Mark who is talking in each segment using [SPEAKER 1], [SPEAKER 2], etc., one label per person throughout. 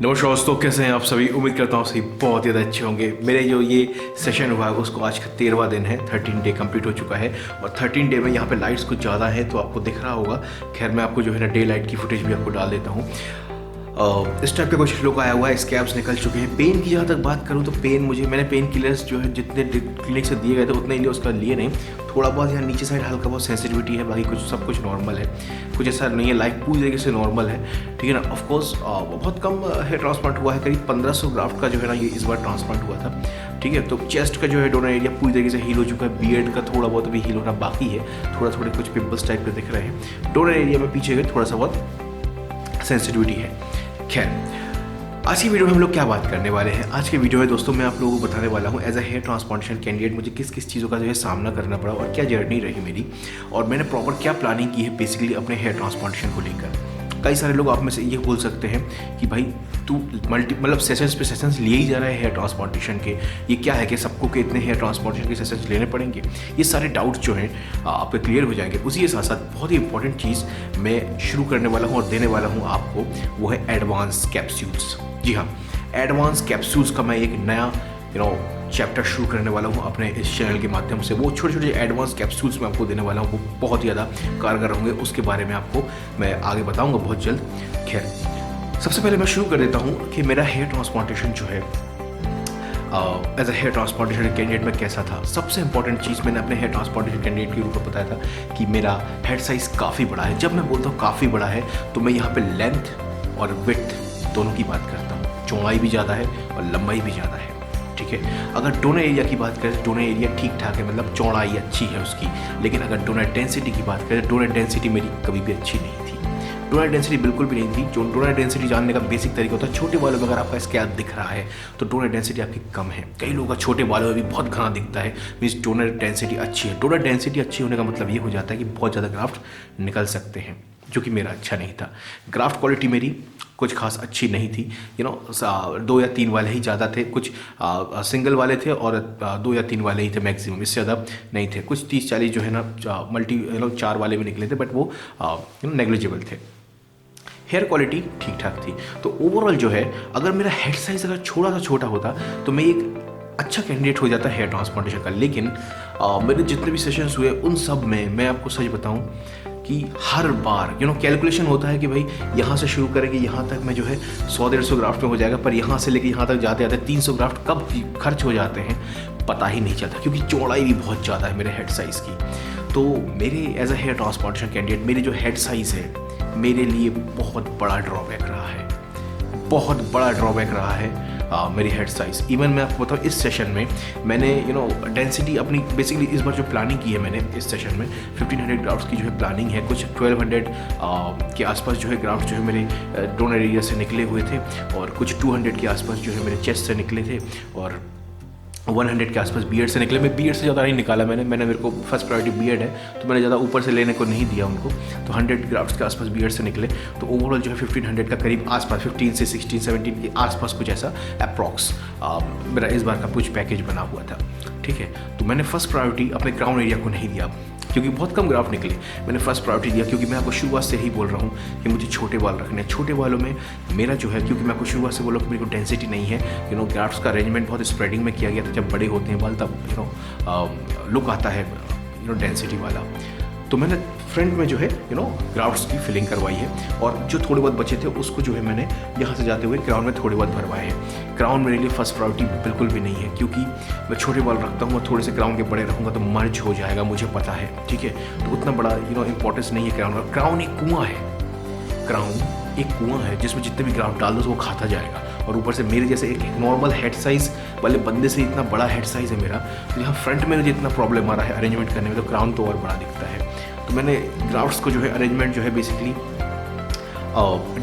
[SPEAKER 1] नमस्कार दोस्तों, कैसे हैं आप सभी। उम्मीद करता हूँ सभी बहुत ज़्यादा अच्छे होंगे। मेरे जो ये सेशन हुआ है उसको आज का 13वां दिन है। 13 डे कंप्लीट हो चुका है और 13 डे में यहाँ पे लाइट्स कुछ ज़्यादा है तो आपको दिख रहा होगा। खैर मैं आपको जो है ना डे लाइट की फुटेज भी आपको डाल देता हूँ। इस टाइप का कुछ लोग आया हुआ है, स्कैब्स निकल चुके हैं। पेन की जहाँ तक बात करूँ तो मैंने पेन किलर्स जो है जितने क्लिनिक से दिए गए थे उतने लिए उसका लिए नहीं। थोड़ा बहुत यहाँ नीचे साइड हल्का बहुत सेंसिटिविटी है, बाकी कुछ सब कुछ नॉर्मल है, कुछ ऐसा नहीं है। लाइफ पूरी तरीके से नॉर्मल है, ठीक है ना। ऑफकोर्स बहुत कम हेयर ट्रांसप्लांट हुआ है, करीब 1500 ग्राफ्ट का जो है ना ये इस बार ट्रांसप्लांट हुआ था, ठीक है। तो चेस्ट का जो है डोनर एरिया पूरी तरीके से हील हो चुका है। बियर्ड का थोड़ा बहुत अभी हील होना बाकी है, थोड़े कुछ पिंपल्स टाइप के दिख रहे हैं। डोनर एरिया में पीछे गए थोड़ा सा बहुत सेंसिटिविटी है। खैर आज की वीडियो में हम लोग क्या बात करने वाले हैं। आज के वीडियो में दोस्तों मैं आप लोगों को बताने वाला हूँ as a hair transplantation candidate मुझे किस किस चीज़ों का जो है सामना करना पड़ा और क्या जर्नी रही मेरी, और मैंने प्रॉपर क्या प्लानिंग की है बेसिकली अपने हेयर ट्रांसप्लांटेशन को लेकर। कई सारे लोग आप में से ये बोल सकते हैं कि भाई तू मतलब सेशंस पे सेशंस लिए ही जा रहा है हेयर ट्रांसप्लांटेशन के, ये क्या है कि सबको के इतने हेयर ट्रांसप्लांटेशन के सेशंस लेने पड़ेंगे। ये सारे डाउट्स जो हैं आपके क्लियर हो जाएंगे। उसी के साथ साथ बहुत ही इंपॉर्टेंट चीज़ मैं शुरू करने वाला हूँ और देने वाला हूँ आपको, वो है एडवांस कैप्सूल्स। जी हाँ, एडवांस कैप्सूल्स का मैं एक नया चैप्टर शुरू करने वाला हूँ अपने इस चैनल के माध्यम से। वो छोटे छोटे एडवांस कैप्सूल्स मैं आपको देने वाला हूँ, वो बहुत ही ज़्यादा कारगर होंगे। उसके बारे में आपको मैं आगे बताऊँगा बहुत जल्द। खैर सबसे पहले मैं शुरू कर देता हूँ कि मेरा हेयर ट्रांसप्लांटेशन जो है as a hair transplantation candidate में कैसा था। सबसे इंपॉर्टेंट चीज़ मैंने अपने हेयर ट्रांसप्लांटेशन कैंडिडेट के रूप में बताया था कि मेरा हेड साइज़ काफ़ी बड़ा है। जब मैं बोलता हूँ काफ़ी बड़ा है तो मैं यहाँ पे लेंथ और विड्थ दोनों की बात करता हूँ। चौड़ाई भी ज़्यादा है और लंबाई भी ज़्यादा है, ठीक है। अगर डोनर एरिया की बात करें तो डोनर एरिया ठीक ठाक है, मतलब चौड़ाई अच्छी है उसकी। लेकिन अगर डोनर डेंसिटी की बात करें, डोनर डेंसिटी मेरी कभी भी अच्छी नहीं थी। डोनर डेंसिटी बिल्कुल भी नहीं थी। जो डोनर डेंसिटी जानने का बेसिक तरीका होता है, छोटे बालों में अगर आपका स्कैल्प दिख रहा है तो डोनर डेंसिटी आपकी कम है। कई लोगों का छोटे बालों में भी बहुत घना दिखता है, मीन्स डोनर डेंसिटी अच्छी है। डोनर डेंसिटी अच्छी होने का मतलब ये हो जाता है कि बहुत ज़्यादा ग्राफ्ट निकल सकते हैं, जो कि मेरा अच्छा नहीं था। ग्राफ्ट क्वालिटी मेरी कुछ खास अच्छी नहीं थी। 2 या 3 वाले ही ज़्यादा थे, कुछ सिंगल वाले थे और 2 या 3 वाले ही थे मैक्सिमम, इससे ज़्यादा नहीं थे। कुछ 30-40 जो है ना मल्टी 4 वाले भी निकले थे, बट वो नेग्लिजिबल थे। हेयर क्वालिटी ठीक ठाक थी। तो ओवरऑल जो है, अगर मेरा हेड साइज़ अगर थोड़ा सा छोटा होता तो मैं एक अच्छा कैंडिडेट हो जाता हेयर ट्रांसप्लांटेशन का। लेकिन मेरे जितने भी सेशंस हुए उन सब में मैं आपको सच बताऊं कि हर बार कैलकुलेशन होता है कि भाई यहाँ से शुरू करेंगे यहाँ तक में जो है 100-150 ग्राफ्ट में हो जाएगा, पर यहाँ से लेके यहाँ तक जाते जाते 300 ग्राफ्ट कब खर्च हो जाते हैं पता ही नहीं चलता, क्योंकि चौड़ाई भी बहुत ज़्यादा है मेरे हेड साइज़ की। तो मेरे as a hair transplantation candidate मेरे जो हेड साइज़ है मेरे लिए बहुत बड़ा ड्रॉबैक रहा है, बहुत बड़ा ड्रॉबैक रहा है मेरी हेड साइज़। इवन मैं आपको बताऊँ इस सेशन में मैंने डेंसिटी अपनी बेसिकली इस बार जो प्लानिंग की है मैंने इस सेशन में 1500 ग्राफ्ट्स की जो है प्लानिंग है। कुछ 1200 के आसपास जो है ग्राफ्ट जो है मेरे डोनर एरिया से निकले हुए थे, और कुछ 200 के आसपास जो है मेरे चेस्ट से निकले थे, और 100 के आसपास बियर्ड से निकले। मैं बियर्ड से ज़्यादा नहीं निकाला मैंने मेरे को फर्स्ट प्रायोरिटी बियर्ड है तो मैंने ज़्यादा ऊपर से लेने को नहीं दिया उनको। तो 100 ग्राफ्ट्स के आसपास बियर्ड से निकले। तो ओवरऑल जो है 1500 का करीब आसपास 15 से 16-17 के आसपास कुछ ऐसा अप्रॉक्स मेरा इस बार का कुछ पैकेज बना हुआ था, ठीक है। तो मैंने फर्स्ट प्रायोरिटी अपने क्राउन एरिया को नहीं दिया क्योंकि बहुत कम ग्राफ निकले। मैंने फर्स्ट प्रायोरिटी दिया क्योंकि मैं आपको शुरुआत से ही बोल रहा हूँ कि मुझे छोटे बाल रखने हैं। छोटे बालों में मेरा जो है, क्योंकि मैं आपको शुरुआत से बोला कि मेरे को डेंसिटी नहीं है, ग्राफ्ट्स का अरेंजमेंट बहुत स्प्रेडिंग में किया गया था। जब बड़े होते हैं बाल तब लुक आता है डेंसिटी वाला। तो मैंने फ्रंट में जो है ग्राफ्ट्स की फिलिंग करवाई है, और जो थोड़े बहुत बचे थे उसको जो है मैंने यहाँ से जाते हुए क्राउन में थोड़े बहुत भरवाए हैं। क्राउन मेरे लिए फर्स्ट प्रायोरिटी बिल्कुल भी नहीं है, क्योंकि मैं छोटे बाल रखता हूँ और थोड़े से क्राउन के बड़े रखूँगा तो मर्ज हो जाएगा, मुझे पता है, ठीक है। तो उतना बड़ा इंपॉर्टेंस नहीं है क्राउन का। क्राउन एक कुआँ है, क्राउन एक कुआँ है जिसमें जितने भी ग्राफ्ट डाल दो वो खाता जाएगा। और ऊपर से मेरे जैसे एक नॉर्मल हेड साइज़ वाले बंदे से इतना बड़ा हेड साइज़ है मेरा, तो यहाँ फ्रंट में मुझे इतना प्रॉब्लम आ रहा है अरेंजमेंट करने में, तो क्राउन तो और बड़ा दिखता है। तो मैंने ग्राफ्ट्स को जो है अरेंजमेंट जो है बेसिकली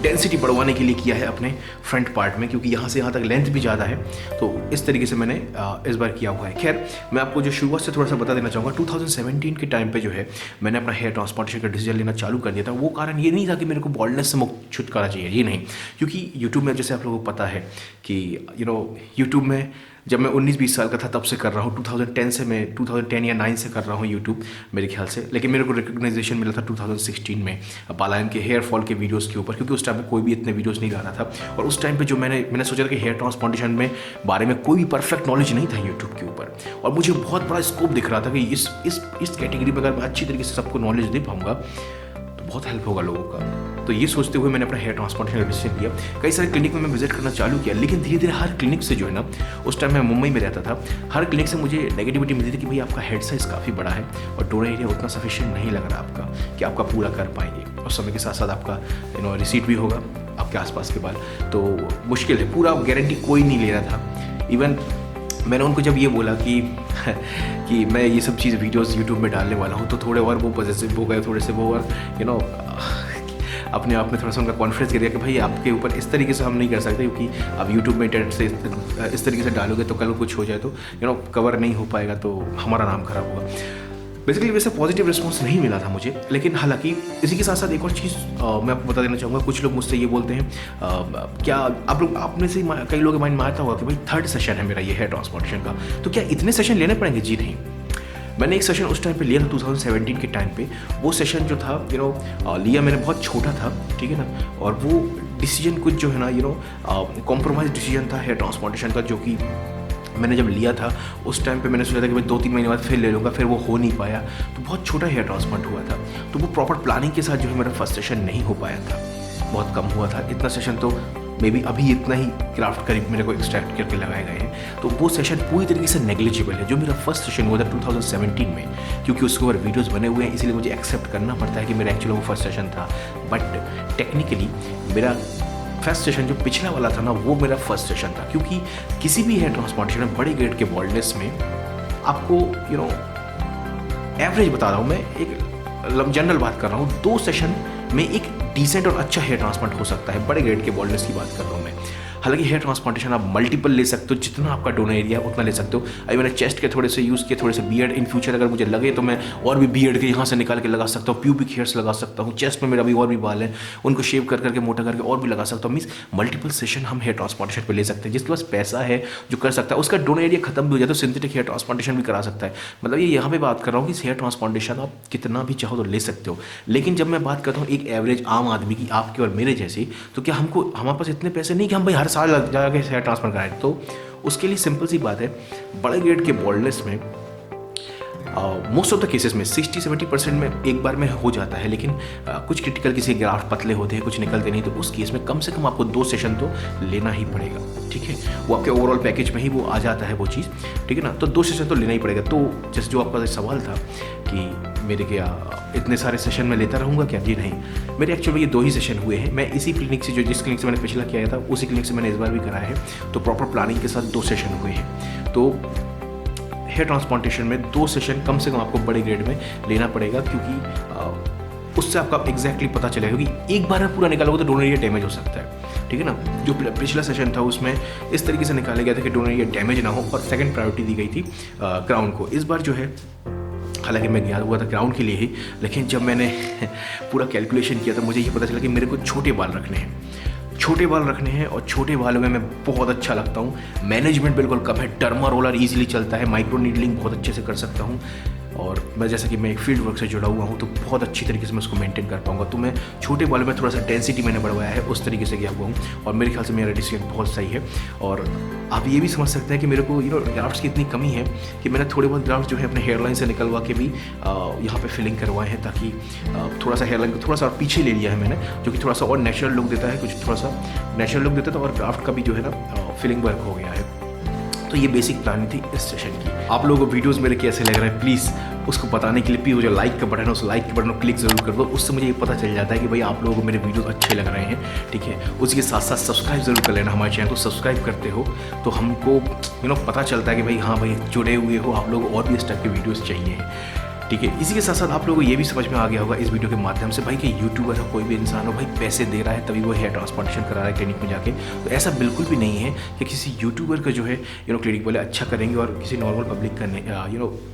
[SPEAKER 1] डेंसिटी बढ़वाने के लिए किया है अपने फ्रंट पार्ट में, क्योंकि यहाँ से यहाँ तक लेंथ भी ज़्यादा है। तो इस तरीके से मैंने इस बार किया हुआ है। खैर मैं आपको जो शुरुआत से थोड़ा सा बता देना चाहूँगा, 2017 के टाइम पे जो है मैंने अपना हेयर ट्रांसप्लांटेशन का डिसीजन लेना चालू कर दिया था। वो कारण ये नहीं था कि मेरे को बॉल्डनेस से मुक्त छुटकारा चाहिए, ये नहीं, क्योंकि यूट्यूब में जैसे आप लोगों को पता है कि यूट्यूब में जब मैं 19-20 साल का था तब से कर रहा हूँ। 2010 से मैं 2010 या 9 से कर रहा हूँ यूट्यूब मेरे ख्याल से। लेकिन मेरे को रिकग्नाइजेशन मिला था 2016 में पालायन के हेयर फॉल के वीडियोस के ऊपर, क्योंकि उस टाइम पे कोई भी इतने वीडियोस नहीं डाला था। और उस टाइम पे जो मैंने सोचा था कि हेयर ट्रांसप्लांटेशन में बारे में कोई भी परफेक्ट नॉलेज नहीं था यूट्यूब के ऊपर, और मुझे बहुत बड़ा स्कोप दिख रहा था कि इस कैटेगरी में अगर मैं अच्छी तरीके से सबको नॉलेज दे पाऊँगा तो बहुत हेल्प होगा लोगों का। तो ये सोचते हुए मैंने अपना हेयर ट्रांसप्लांटेशन का डिसीजन लिया। कई सारे क्लिनिक में मैं विजिट करना चालू किया, लेकिन धीरे धीरे हर क्लिनिक से जो है ना, उस टाइम मैं मुंबई में रहता था, हर क्लिनिक से मुझे नेगेटिविटी मिलती थी कि भाई आपका हेड साइज़ काफ़ी बड़ा है और डोनर एरिया उतना सफिशिएंट नहीं लग रहा आपका कि आपका पूरा कर पाएंगे, और समय के साथ साथ आपका रिसीट भी होगा आपके आसपास के बाल, तो मुश्किल है, पूरा गारंटी कोई नहीं ले रहा था। इवन मैंने उनको जब ये बोला कि मैं ये सब चीज़ वीडियोस यूट्यूब में डालने वाला हूँ, तो थोड़े और वो पॉजिटिव हो गए, थोड़े से वो और अपने आप में थोड़ा सा उनका कॉन्फिडेंस गिर गया कि भाई आपके ऊपर इस तरीके से हम नहीं कर सकते, क्योंकि आप यूट्यूब में इंटरनेट से इस तरीके से डालोगे तो कल कुछ हो जाए तो कवर नहीं हो पाएगा, तो हमारा नाम खराब होगा। बेसिकली वैसे पॉजिटिव रिस्पॉन्स नहीं मिला था मुझे। लेकिन हालांकि इसी के साथ साथ एक और चीज़ मैं आपको बता देना चाहूँगा। कुछ लोग मुझसे ये बोलते हैं क्या आप में से कई लोग माइंड में आता होगा कि भाई 3rd सेशन है मेरा ये हेयर ट्रांसप्लांटेशन का, तो क्या इतने सेशन लेने पड़ेंगे? जी नहीं। मैंने एक सेशन उस टाइम पे लिया था 2017 के टाइम पे। वो सेशन जो था लिया मैंने, बहुत छोटा था, ठीक है ना, और वो डिसीजन कुछ जो है ना कॉम्प्रोमाइज डिसीजन था हेयर ट्रांसप्लांटेशन का, जो कि मैंने जब लिया था उस टाइम पे मैंने सोचा था कि मैं 2-3 महीने बाद फिर ले लूँगा, फिर वो हो नहीं पाया, तो बहुत छोटा हेयर ट्रांसप्लांट हुआ था। तो वो प्रॉपर प्लानिंग के साथ जो है मेरा फर्स्ट सेशन नहीं हो पाया था, बहुत कम हुआ था। इतना सेशन तो मे बी अभी इतना ही क्राफ्ट करीब मेरे को एक्सट्रैक्ट करके लगाए गए हैं, तो वो सेशन पूरी तरीके से नेग्लिजिबल है। जो मेरा फर्स्ट सेशन हुआ था 2017 में, क्योंकि उसके ऊपर वीडियोज़ बने हुए हैं इसलिए मुझे एक्सेप्ट करना पड़ता है कि मेरा एक्चुअली वो फर्स्ट सेशन था। बट टेक्निकली मेरा फर्स्ट सेशन जो पिछला वाला था ना, वो मेरा फर्स्ट सेशन था, क्योंकि किसी भी हेयर ट्रांसप्लांटेशन में बड़े ग्रेड के बॉल्डनेस में आपको एवरेज बता रहा हूँ मैं, एक जनरल बात कर रहा हूँ, 2 सेशन में एक डिसेंट और अच्छा हेयर ट्रांसप्लांट हो सकता है। बड़े ग्रेड के बॉल्डनेस की बात कर रहा हूँ मैं। हालांकि हेयर ट्रांसप्लांटेशन आप मल्टीपल ले सकते हो, जितना आपका डोनर एरिया उतना ले सकते हो। अभी मैंने चेस्ट के थोड़े से यूज़ किए, थोड़े से बियर्ड, इन फ्यूचर अगर मुझे लगे तो मैं और भी बियर्ड के यहाँ से निकाल के लगा सकता हूँ, प्यूबिक हेयर्स लगा सकता हूँ, चेस्ट में मेरा भी और भी बाल है उनको शेव कर करके मोटा करके और भी लगा सकता हूँ। मीन्स मल्टीपल सेशन हम हेयर ट्रांसप्लांटेशन पर ले सकते हैं। जिसके पास पैसा है जो कर सकता है, उसका डोनर एरिया खत्म भी हो जाए तो सिंथेटिक हेयर ट्रांसप्लांटेशन भी करा सकता है। मतलब ये यहाँ पे बात कर रहा हूँ कि हेयर ट्रांसप्लांटेशन आप कितना भी चाहो तो ले सकते हो। लेकिन जब मैं बात करता हूँ एक एवरेज आम आदमी की, आपके और मेरे जैसी, तो क्या हमारे पास इतने पैसे नहीं कि हम भाई हर साल जाके हेयर ट्रांसफर कराएं। तो उसके लिए सिंपल सी बात है, बड़े ग्रेड के बॉल्डनेस में मोस्ट ऑफ द केसेस में 60-70% में एक बार में हो जाता है। लेकिन कुछ क्रिटिकल किसी ग्राफ्ट पतले होते हैं, कुछ निकलते नहीं, तो उस केस में कम से कम आपको 2 सेशन तो लेना ही पड़ेगा, ठीक है। वो आपके ओवरऑल पैकेज में ही वो आ जाता है वो चीज़, ठीक है ना। तो 2 सेशन तो लेना ही पड़ेगा। तो जैसे जो आपका सवाल था कि मेरे क्या इतने सारे सेशन में लेता रहूँगा क्या? जी नहीं, मेरे एक्चुअली ये 2 ही सेशन हुए हैं। मैं इसी क्लिनिक से, जिस क्लिनिक से मैंने पिछला किया था, उसी क्लिनिक से मैंने इस बार भी कराया है। तो प्रॉपर प्लानिंग के साथ 2 सेशन हुए हैं। तो हेयर ट्रांसप्लांटेशन में 2 सेशन कम से कम आपको बड़े ग्रेड में लेना पड़ेगा, क्योंकि उससे आपका एग्जैक्टली पता चलेगा। क्योंकि एक बार में पूरा निकालोगे तो डोनर एरिया डैमेज हो सकता है, ठीक है ना। जो पिछला सेशन था उसमें इस तरीके से निकाला गया था कि डोनर एरिया डैमेज ना हो, और सेकंड प्रायोरिटी दी गई थी क्राउन को। इस बार जो है, हालांकि मैं गया हुआ था क्राउन के लिए ही, लेकिन जब मैंने पूरा कैलकुलेशन किया तो मुझे ये पता चला कि मेरे को छोटे बाल रखने हैं, और छोटे बालों में मैं बहुत अच्छा लगता हूँ। मैनेजमेंट बिल्कुल कम है, डर्मा रोलर ईजिली चलता है, माइक्रो नीडलिंग बहुत अच्छे से कर सकता हूँ, और मैं जैसा कि मैं एक फील्ड वर्क से जुड़ा हुआ हूँ तो बहुत अच्छी तरीके से मैं उसको मेंटेन कर पाऊँगा। तो मैं छोटे बालों में थोड़ा सा डेंसिटी मैंने बढ़वाया है, उस तरीके से गया हुआ हूँ, और मेरे ख्याल से मेरा डिसीजन बहुत सही है। और आप ये भी समझ सकते हैं कि मेरे को ग्राफ्ट्स की इतनी कमी है कि मैंने थोड़े बहुत ग्राफ्ट्स जो है अपने हेयरलाइन से निकलवा के भी यहाँ पे फिलिंग करवाए हैं, ताकि थोड़ा सा हेयरलाइन को थोड़ा सा पीछे ले लिया है मैंने, जो कि थोड़ा सा और नेचुरल लुक देता है, कुछ थोड़ा सा नेचुरल लुक देता है, और ग्राफ्ट का भी जो है ना फिलिंग वर्क हो गया है। तो ये बेसिक प्लानिंग थी इस सेशन की। आप लोगों को वीडियोस मेरे कैसे लग रहे हैं प्लीज़ उसको बताने के लिए प्लीज़ जो लाइक का बटन है उस लाइक के बटन को क्लिक ज़रूर कर दो। उससे मुझे ये पता चल जाता है कि भाई आप लोगों को मेरे वीडियोस अच्छे लग रहे हैं, ठीक है। उसी के साथ साथ सब्सक्राइब ज़रूर कर लेना हमारे चैनल को। सब्सक्राइब करते हो तो हमको पता चलता है कि भाई हाँ भाई जुड़े हुए हो आप लोग, और भी इस टाइप के वीडियोज़ चाहिए। ठीक है। इसी के साथ साथ आप लोगों को ये भी समझ में आ गया होगा इस वीडियो के माध्यम से भाई कि यूट्यूबर हो, कोई भी इंसान हो भाई, पैसे दे रहा है तभी वो हेयर ट्रांसप्लांटेशन करा रहा है क्लिनिक में जाके। तो ऐसा बिल्कुल भी नहीं है कि किसी यूट्यूबर का जो है क्लिनिक वाले अच्छा करेंगे और किसी नॉर्मल पब्लिक करने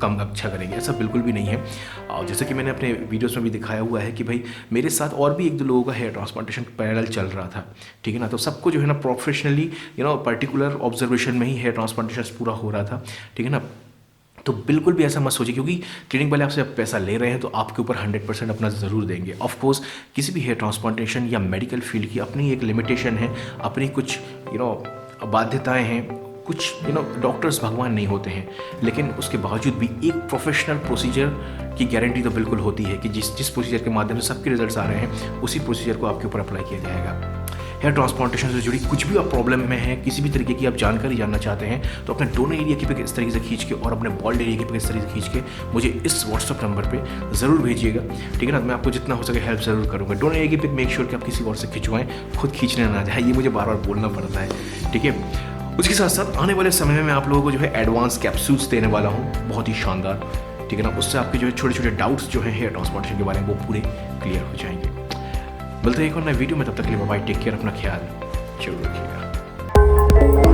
[SPEAKER 1] कम अच्छा करेंगे, ऐसा बिल्कुल भी नहीं है। और जैसे कि मैंने अपने वीडियोज़ में भी दिखाया हुआ है कि भाई मेरे साथ और भी 1-2 लोगों का हेयर ट्रांसप्लांटेशन पैरेलल चल रहा था, ठीक है ना। तो सबको जो है ना प्रोफेशनली पर्टिकुलर ऑब्जर्वेशन में ही हेयर ट्रांसप्लांटेशन पूरा हो रहा था, ठीक है ना। तो बिल्कुल भी ऐसा मत सोचिए क्योंकि क्लिनिक वाले आपसे पैसा ले रहे हैं तो आपके ऊपर 100% अपना ज़रूर देंगे। ऑफ कोर्स किसी भी हेयर ट्रांसप्लांटेशन या मेडिकल फील्ड की अपनी एक लिमिटेशन है, अपनी कुछ बाध्यताएं हैं, कुछ डॉक्टर्स भगवान नहीं होते हैं, लेकिन उसके बावजूद भी एक प्रोफेशनल प्रोसीजर की गारंटी तो बिल्कुल होती है कि जिस प्रोसीजर के माध्यम से सबके रिजल्ट्स आ रहे हैं उसी प्रोसीजर को आपके ऊपर अप्लाई किया जाएगा। हेयर ट्रांसप्लांटेशन से जुड़ी कुछ भी आप प्रॉब्लम में हैं, किसी भी तरीके की आप जानकारी जानना चाहते हैं तो अपने डोनर एरिया की पिक इस तरीके से खींच के और अपने बॉल्ड एरिया की पिक इस तरीके से खींच के मुझे इस व्हाट्सअप नंबर पे ज़रूर भेजिएगा, ठीक है ना। मैं आपको जितना हो सके हेल्प ज़रूर करूँगा। डोनर एरिया की पिक मेक श्योर कि आप किसी और से खिंचवाएं, खुद खींचने ना जाए, ये मुझे बार बार बोलना पड़ता है, ठीक है। उसके साथ साथ आने वाले समय में मैं आप लोगों को जो है एडवांस कैप्सूल्स देने वाला हूँ, बहुत ही शानदार, ठीक है ना। उससे आपके जो है छोटे छोटे डाउट्स जो हैं हेयर ट्रांसप्लांटेशन के बारे में वो पूरे क्लियर हो जाएंगे। मिलते हैं एक और नए वीडियो में, तब तक के लिए बाय, टेक केयर, अपना ख्याल जरूर रखिएगा।